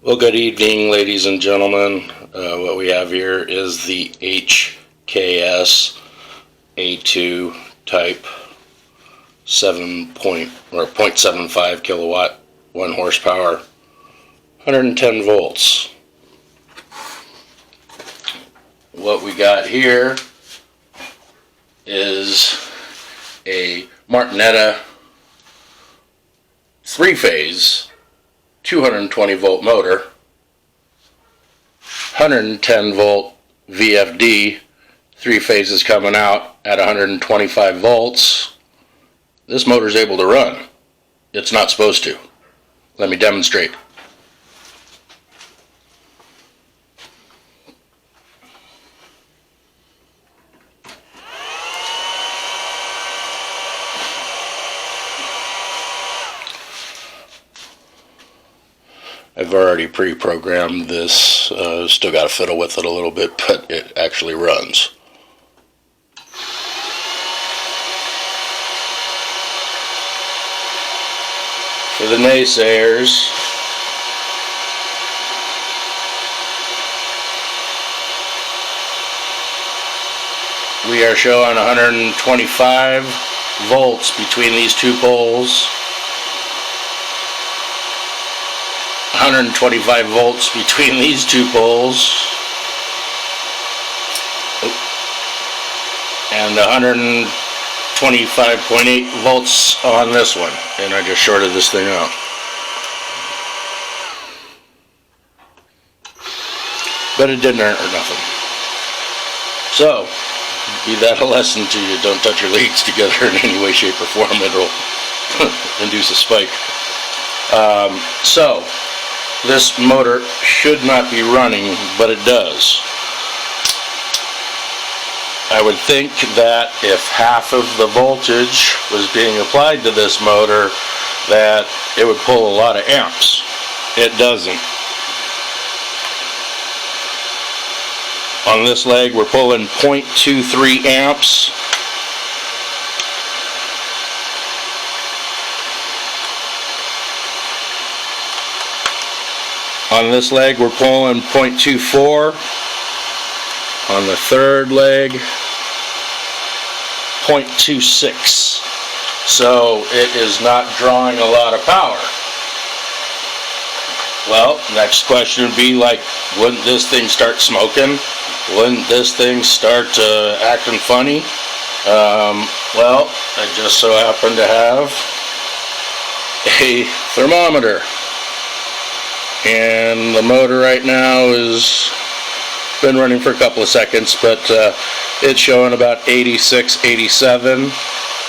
Well, good evening, ladies and gentlemen. What we have here is the KHS A2 type 0.75 kilowatt, 1 horsepower, 110 volts. What we got here is a Martinetta 3-phase 220 volt motor, 110 volt VFD, 3 phases coming out at 125 volts. This motor is able to run. It's not supposed to. Let me demonstrate. I've already pre-programmed this, still got to fiddle with it a little bit, but it actually runs. For the naysayers, we are showing 125 volts between these two poles. 125 volts between these two poles, and 125.8 volts on this one, and I just shorted this thing out. But it didn't hurt or nothing. So, be that a lesson to you, don't touch your leads together in any way, shape, or form. It'll induce a spike. So, this motor should not be running, but it does. I would think that if half of the voltage was being applied to this motor, that it would pull a lot of amps. It doesn't. On this leg, we're pulling 0.23 amps. On this leg, we're pulling 0.24. On the third leg, 0.26. So it is not drawing a lot of power. Well, next question would be like, wouldn't this thing start smoking? Wouldn't this thing start acting funny? Well, I just so happen to have a thermometer. And the motor right now is been running for a couple of seconds, but it's showing about 86, 87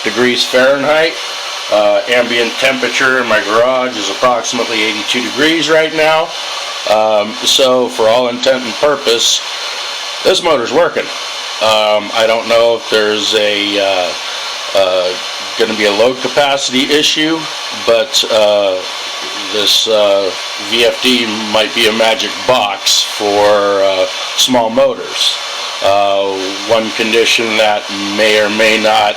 degrees Fahrenheit. Ambient temperature in my garage is approximately 82 degrees right now. So for all intent and purpose, this motor's working. I don't know if there's going to be a load capacity issue, but this VFD might be a magic box for small motors. One condition that may or may not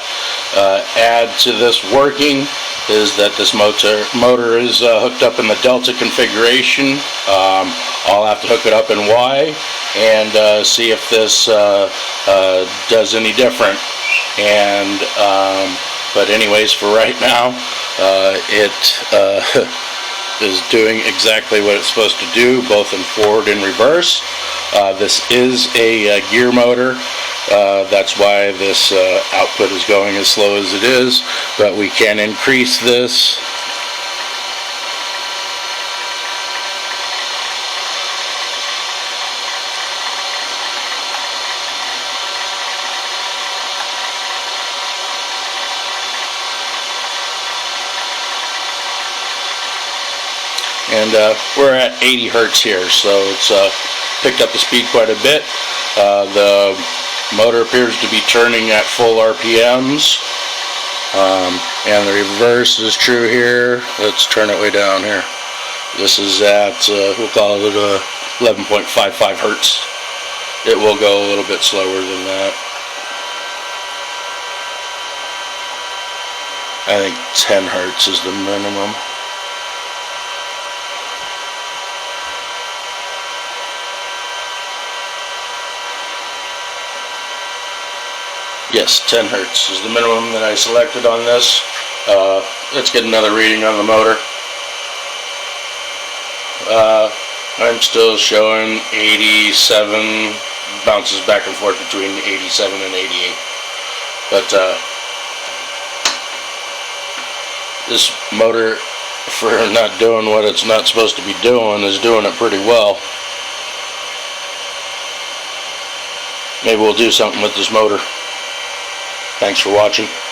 add to this working is that this motor is hooked up in the Delta configuration. I'll have to hook it up in Y and see if this does any different. And but anyways, for right now, it is doing exactly what it's supposed to do, both in forward and reverse. This is a gear motor. That's why this output is going as slow as it is, but we can increase this. And we're at 80 hertz here, so it's picked up the speed quite a bit. The motor appears to be turning at full RPMs, and the reverse is true here. Let's turn it way down here. This is at, we'll call it 11.55 hertz. It will go a little bit slower than that. I think 10 hertz is the minimum. Yes, 10 hertz is the minimum that I selected on this. Let's get another reading on the motor. I'm still showing 87, bounces back and forth between 87 and 88. But this motor, for not doing what it's not supposed to be doing, is doing it pretty well. Maybe we'll do something with this motor. Thanks for watching.